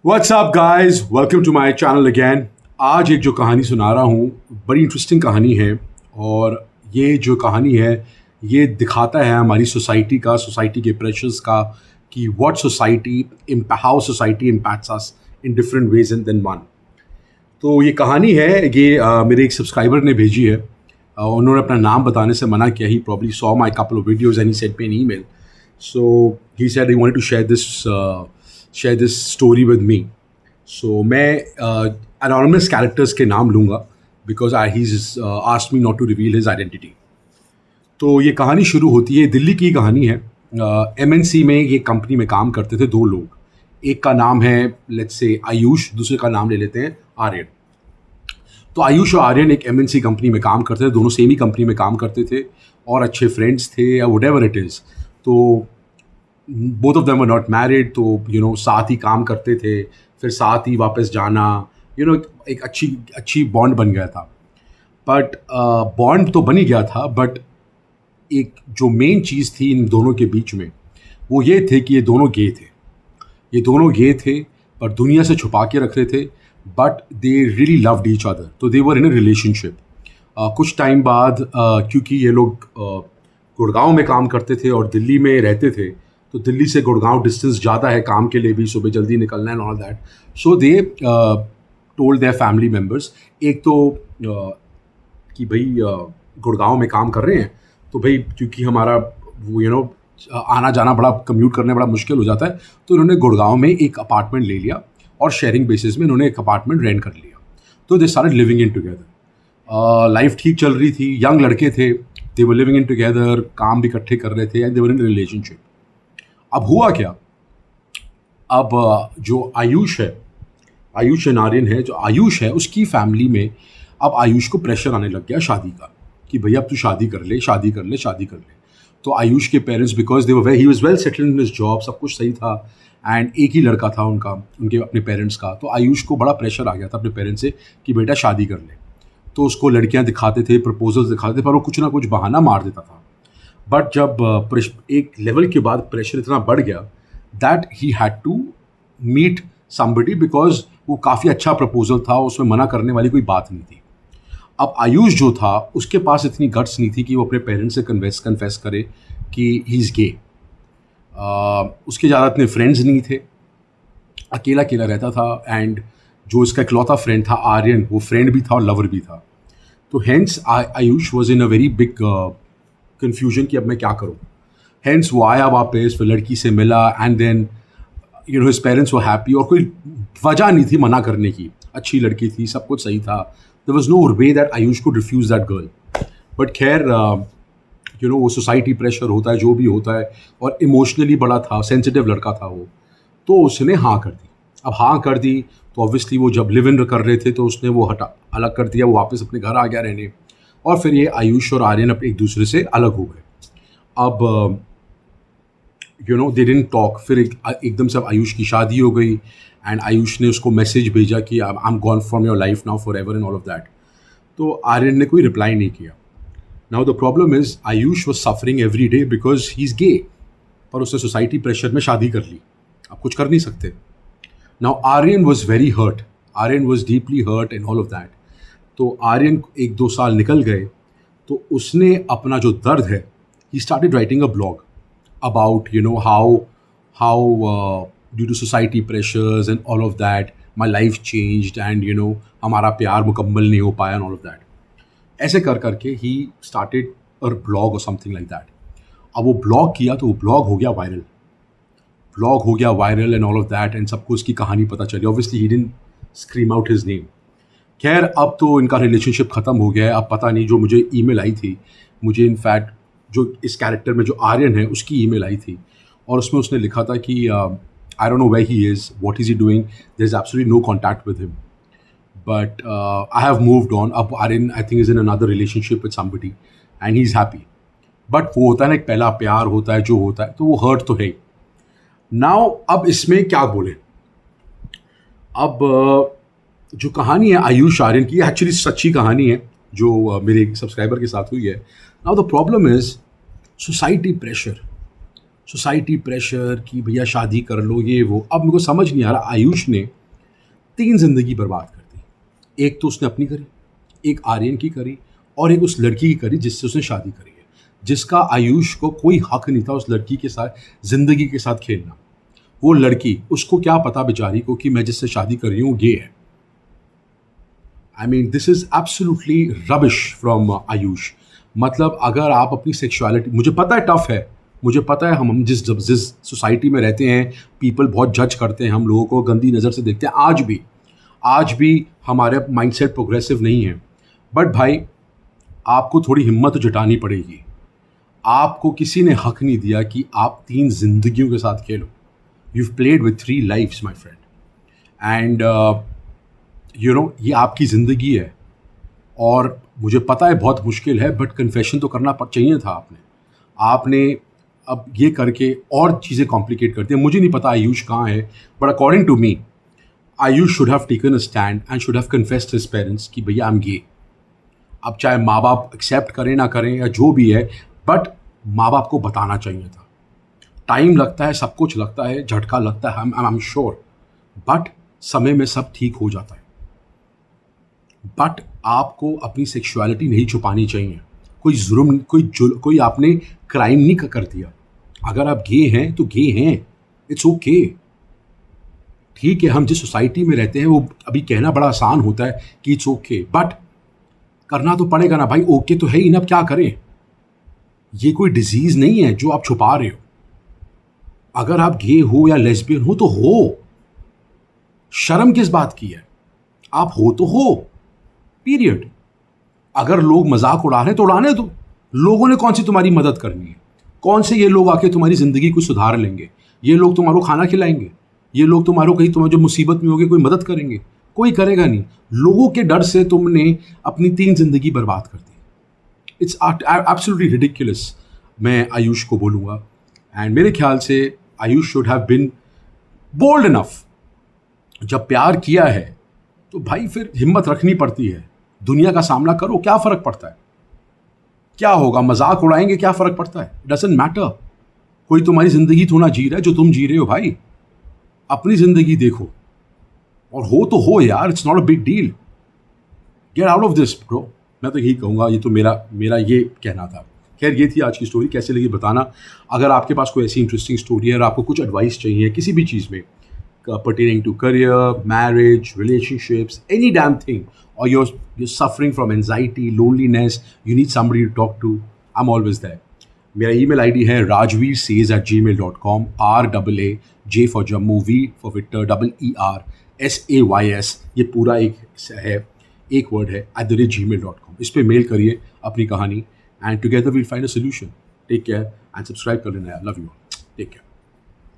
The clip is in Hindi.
What's up guys, welcome to my channel again. आज एक जो कहानी सुना रहा हूँ, बड़ी इंटरेस्टिंग कहानी है। और ये जो कहानी है, ये दिखाता है हमारी सोसाइटी के प्रेशर्स का, कि what society how society impacts us in different ways and then one. तो ये कहानी है, ये मेरे एक सब्सक्राइबर ने भेजी है। उन्होंने अपना नाम बताने से मना किया। He probably saw my couple of videos and he sent me an email. So he said he wanted to share this story with me. So मैं एनोनिमस कैरेक्टर्स के नाम लूँगा because I he asked me not to reveal his identity. तो ये कहानी शुरू होती है, दिल्ली की कहानी है। एमएनसी में ये कंपनी में काम करते थे दो लोग। एक का नाम है लेट्स से आयुष, दूसरे का नाम ले लेते हैं आर्यन। तो आयुष और आर्यन एक एमएनसी कंपनी में काम करते थे, दोनों सेम ही कंपनी में काम करते थे और अच्छे फ्रेंड्स थे या वट एवर इट इज़। तो both of them were not married, तो साथ ही काम करते थे, फिर साथ ही वापस जाना, एक अच्छी बॉन्ड बन गया था। बट बॉन्ड तो बन ही गया था, बट एक जो मेन चीज़ थी इन दोनों के बीच में, वो ये थे कि ये दोनों गे थे पर दुनिया से छुपा के रख रहे थे। But they really loved each other, तो दे वर इन अ रिलेशनशिप। कुछ टाइम बाद क्योंकि ये लोग गुड़गांव में काम करते थे और दिल्ली में रहते थे, तो दिल्ली से गुड़गांव डिस्टेंस ज़्यादा है काम के लिए भी, सुबह जल्दी निकलना है all that. So they told their family members, एक तो कि भाई गुड़गांव में काम कर रहे हैं, तो भाई क्योंकि हमारा वो आना जाना बड़ा कम्यूट करने बड़ा मुश्किल हो जाता है, तो इन्होंने गुड़गांव में एक अपार्टमेंट ले लिया और शेयरिंग बेसिस में इन्होंने एक अपार्टमेंट रेंट कर लिया। तो they started living in together. Life ठीक चल रही थी, यंग लड़के थे, दे वर लिविंग इन टुगेदर, काम भी इकट्ठे कर रहे थे and they were in relationship. अब हुआ क्या, अब जो आयुष एंड आर्यन है, जो आयुष है उसकी फैमिली में अब आयुष को प्रेशर आने लग गया शादी का, कि भैया अब तू शादी कर ले। तो आयुष के parents, because he was well settled in his job, सब कुछ सही था एंड एक ही लड़का था उनके अपने पेरेंट्स का, तो आयुष को बड़ा प्रेशर आ गया था अपने पेरेंट्स से कि बेटा शादी कर ले। तो उसको लड़कियां दिखाते थे, प्रपोजल्स दिखाते थे, पर वो कुछ ना कुछ बहाना मार देता था। बट जब एक लेवल के बाद प्रेशर इतना बढ़ गया that he had to meet somebody, because वो काफ़ी अच्छा प्रपोजल था, उसमें मना करने वाली कोई बात नहीं थी। अब आयुष जो था, उसके पास इतनी गट्स नहीं थी कि वो अपने पेरेंट्स से कन्फेस करे कि ही इज़ गे। उसके ज़्यादा इतने फ्रेंड्स नहीं थे, अकेला रहता था। एंड जो इसका इकलौता फ्रेंड था आर्यन, वो फ्रेंड भी था और लवर भी था। तो hence Ayush was in a very big confusion कि अब मैं क्या करूँ। हेंस वो आया वापस, फिर लड़की से मिला and then his parents were happy, और कोई वजह नहीं थी मना करने की, अच्छी लड़की थी, सब कुछ सही था। There was no way that Ayush could refuse that girl. But खैर वो सोसाइटी प्रेशर होता है, जो भी होता है, और इमोशनली बड़ा था, सेंसिटिव लड़का था वो, तो उसने हाँ कर दी। अब हाँ कर दी तो ऑब्वियसली वो जब लिव इन कर रहे थे तो उसने वो अलग कर दिया, वो वापस अपने घर आ गया रहने, और फिर ये आयुष और आर्यन अपने एक दूसरे से अलग हो गए। अब दे डिडंट टॉक। फिर एकदम से अब आयुष की शादी हो गई एंड आयुष ने उसको मैसेज भेजा कि I am gone from your life now forever and all of that. तो आर्यन ने कोई रिप्लाई नहीं किया। Now the problem is Ayush was suffering every day because he is gay, पर उसने सोसाइटी प्रेशर में शादी कर ली, अब कुछ कर नहीं सकते। Now Aryan was very hurt, Aryan was deeply hurt and all of that. तो आर्यन 1-2 साल निकल गए, तो उसने अपना जो दर्द है, he started writing a blog about how due to society pressures and all of that my life changed and हमारा प्यार मुकम्मल नहीं हो पाया and all of that। ऐसे कर करके he started a blog or something like that। अब वो ब्लॉग किया तो वो ब्लॉग हो गया viral and all of that, and सबको उसकी कहानी पता चली। obviously he didn't scream out his name। खैर अब तो इनका रिलेशनशिप ख़त्म हो गया है। अब पता नहीं, जो मुझे ईमेल आई थी, मुझे इनफैक्ट जो इस कैरेक्टर में जो आर्यन है उसकी ईमेल आई थी, और उसमें उसने लिखा था कि I don't know where he is, what is he doing, there is absolutely no contact with him, but I have moved on. अब Aryan I think is in another relationship with somebody and he is happy. But वो होता है ना, एक पहला प्यार होता है, जो होता है, तो वो हर्ट तो है ही। नाउ अब इसमें क्या बोले। अब जो कहानी है आयुष आर्यन की, एक्चुअली सच्ची कहानी है जो मेरे एक सब्सक्राइबर के साथ हुई है। Now the problem is society pressure. Society pressure कि भैया शादी कर लो ये वो। अब मेरे को समझ नहीं आ रहा, आयुष ने 3 ज़िंदगी बर्बाद कर दी। एक तो उसने अपनी करी, एक आर्यन की करी और एक उस लड़की की करी जिससे उसने शादी करी है, जिसका आयुष को कोई हक नहीं था उस लड़की के साथ ज़िंदगी के साथ खेलना। वो लड़की, उसको क्या पता बेचारी को कि मैं जिससे शादी कर रही हूँ गे है। I mean this is absolutely rubbish from Ayush. मतलब अगर आप अपनी सेक्सुअलिटी, मुझे पता है टफ है, मुझे पता है हम जिस सोसाइटी में रहते हैं पीपल बहुत जज करते हैं, हम लोगों को गंदी नज़र से देखते हैं। आज भी हमारे माइंडसेट प्रोग्रेसिव नहीं है। बट भाई आपको थोड़ी हिम्मत जुटानी पड़ेगी। आपको किसी ने हक नहीं दिया कि आप 3 जिंदगियों के साथ खेलो। You played with 3 lifes my friend, and ये आपकी ज़िंदगी है। और मुझे पता है बहुत मुश्किल है, बट कन्फेशन तो करना चाहिए था आपने अब ये करके और चीज़ें कॉम्प्लिकेट करती हैं। मुझे नहीं पता आयुष कहाँ है, but according to me Ayush should have taken a stand and should have confessed his parents कि भैया आई एम गे। अब चाहे माँ बाप एक्सेप्ट करें ना करें या जो भी है, बट माँ बाप को बताना चाहिए था। टाइम लगता है, सब कुछ लगता है, झटका लगता है, आई एम श्योर, बट समय में सब ठीक हो जाता है। बट आपको अपनी सेक्सुअलिटी नहीं छुपानी चाहिए। कोई आपने क्राइम नहीं कर दिया। अगर आप गे हैं तो गे हैं, इट्स ओके। ठीक है, हम जिस सोसाइटी में रहते हैं वो अभी कहना बड़ा आसान होता है कि इट्स ओके, बट करना तो पड़ेगा ना भाई। ओके तो है ही ना, अब क्या करें। ये कोई डिजीज़ नहीं है जो आप छुपा रहे हो। अगर आप गे हो या लेस्बियन हो तो हो, शर्म किस बात की है। आप हो तो हो, पीरियड। अगर लोग मजाक उड़ा रहे हैं तो उड़ाने दो। लोगों ने कौन सी तुम्हारी मदद करनी है? कौन से ये लोग आके तुम्हारी ज़िंदगी को सुधार लेंगे? ये लोग तुम्हारो खाना खिलाएंगे? ये लोग तुम्हारो कहीं तुम्हारे जो मुसीबत में होगे कोई मदद करेंगे? कोई करेगा नहीं। लोगों के डर से तुमने अपनी 3 जिंदगी बर्बाद कर दी। इट्स एब्सोल्युटली रिडिकुलस, मैं आयुष को बोलूँगा। एंड मेरे ख्याल से Ayush should have been bold enough. जब प्यार किया है तो भाई फिर हिम्मत रखनी पड़ती है। दुनिया का सामना करो, क्या फ़र्क पड़ता है? क्या होगा, मजाक उड़ाएंगे, क्या फ़र्क पड़ता है? Doesn't matter. कोई तुम्हारी ज़िंदगी थोड़ा जी रहा है जो तुम जी रहे हो। भाई अपनी ज़िंदगी देखो, और हो तो हो यार, it's not a big deal. Get out of this bro. मैं तो यही कहूँगा, ये तो मेरा ये कहना था। खैर ये थी आज की स्टोरी, कैसे लगी बताना। अगर आपके पास कोई ऐसी इंटरेस्टिंग स्टोरी है और आपको कुछ एडवाइस चाहिए किसी भी चीज़ में pertaining to career, marriage, relationships, any damn thing, or you're suffering from anxiety, loneliness, you need somebody to talk to, I'm always there. मेरा email ID है rajveersays@gmail.com, RAAJ for Jammu, V for Victor, EERSAYS, ये पूरा एक वर्ड है @gmail.com। इस पर मेल करिए अपनी कहानी, and together we'll find a solution. Take care and subscribe कर लेना यार। Love you all. Take care.